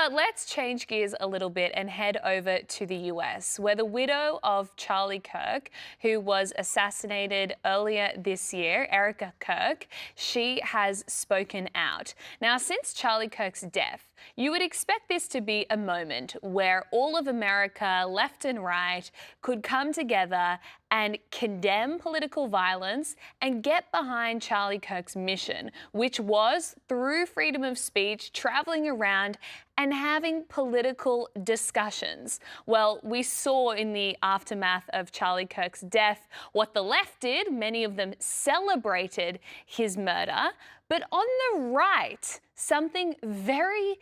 But let's change gears a little bit and head over to the US, where the widow of Charlie Kirk, who was assassinated earlier this year, Erika Kirk, she has spoken out. Now, since Charlie Kirk's death, you would expect this to be a moment where all of America, left and right, could come together and condemn political violence and get behind Charlie Kirk's mission, which was, through freedom of speech, traveling around and having political discussions. Well, we saw in the aftermath of Charlie Kirk's death what the left did. Many of them celebrated his murder. But on the right, something very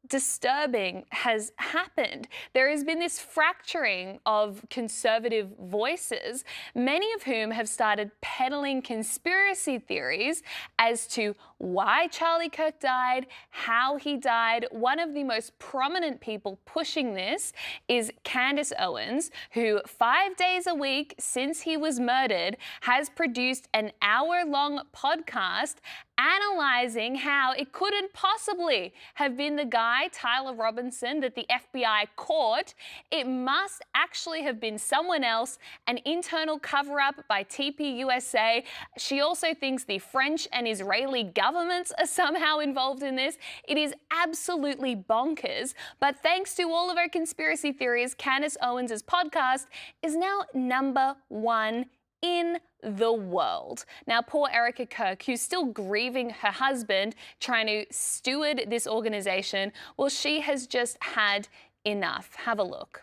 disturbing has happened. There has been this fracturing of conservative voices, many of whom have started peddling conspiracy theories as to why Charlie Kirk died, how he died. One of the most prominent people pushing this is Candace Owens, who 5 days a week since he was murdered has produced an hour-long podcast analysing how it couldn't possibly have been the guy, Tyler Robinson, that the FBI caught. It must actually have been someone else, an internal cover-up by TPUSA. She also thinks the French and Israeli governments are somehow involved in this. It is absolutely bonkers. But thanks to all of our conspiracy theories, Candace Owens' podcast is now #1 in the world. Now, poor Erika Kirk, who's still grieving her husband, trying to steward this organization, well, she has just had enough. Have a look.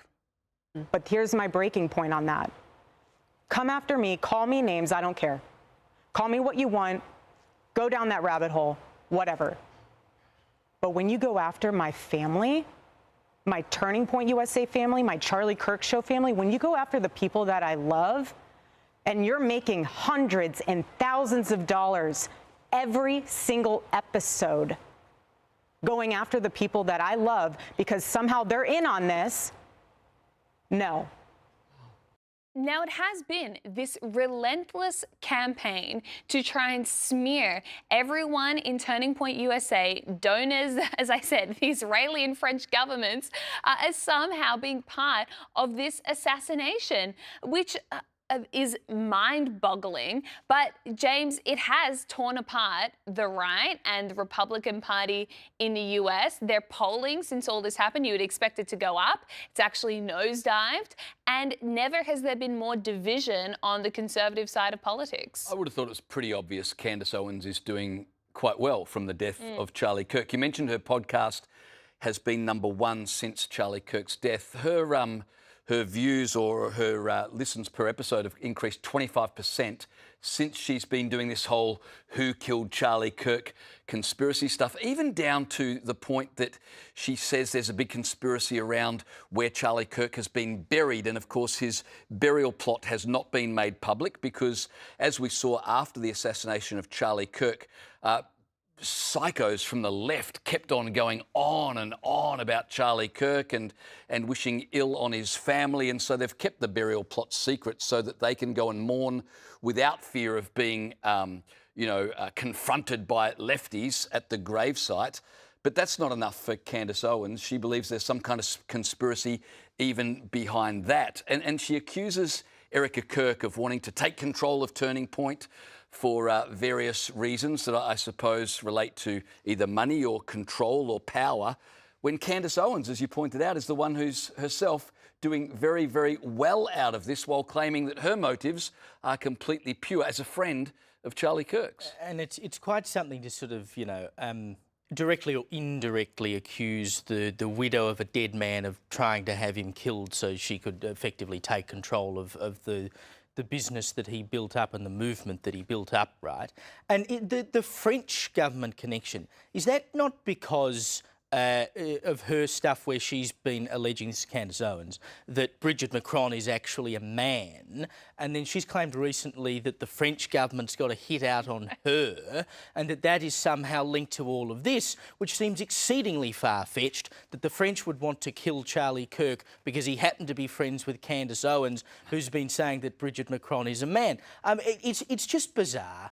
But here's my breaking point on that. Come after me, call me names, I don't care. Call me what you want, go down that rabbit hole, whatever. But when you go after my family, my Turning Point USA family, my Charlie Kirk Show family, when you go after the people that I love, and you're making hundreds and thousands of dollars every single episode going after the people that I love because somehow they're in on this, no. Now, it has been this relentless campaign to try and smear everyone in Turning Point USA, donors, as I said, the Israeli and French governments, as somehow being part of this assassination, which is mind-boggling. But, James, it has torn apart the right and the Republican Party in the US. Their polling, since all this happened, you would expect it to go up. It's actually nosedived. And never has there been more division on the conservative side of politics. I would have thought it was pretty obvious Candace Owens is doing quite well from the death of Charlie Kirk. You mentioned her podcast has been #1 since Charlie Kirk's death. Her views or her listens per episode have increased 25% since she's been doing this whole who killed Charlie Kirk conspiracy stuff, even down to the point that she says there's a big conspiracy around where Charlie Kirk has been buried. And of course, his burial plot has not been made public because, as we saw after the assassination of Charlie Kirk, psychos from the left kept on going on and on about Charlie Kirk and wishing ill on his family. And so they've kept the burial plot secret so that they can go and mourn without fear of being, confronted by lefties at the gravesite. But that's not enough for Candace Owens. She believes there's some kind of conspiracy even behind that. And she accuses Erika Kirk of wanting to take control of Turning Point for various reasons that I suppose relate to either money or control or power, when Candace Owens, as you pointed out, is the one who's herself doing very, very well out of this while claiming that her motives are completely pure as a friend of Charlie Kirk's. And it's quite something to sort of, directly or indirectly accuse the widow of a dead man of trying to have him killed so she could effectively take control of the business that he built up and the movement that he built up, right? And the French government connection, is that not because of her stuff where she's been alleging, this is Candace Owens, that Brigitte Macron is actually a man, and then she's claimed recently that the French government's got a hit out on her, and that is somehow linked to all of this, which seems exceedingly far-fetched, that the French would want to kill Charlie Kirk because he happened to be friends with Candace Owens, who's been saying that Brigitte Macron is a man. It's just bizarre.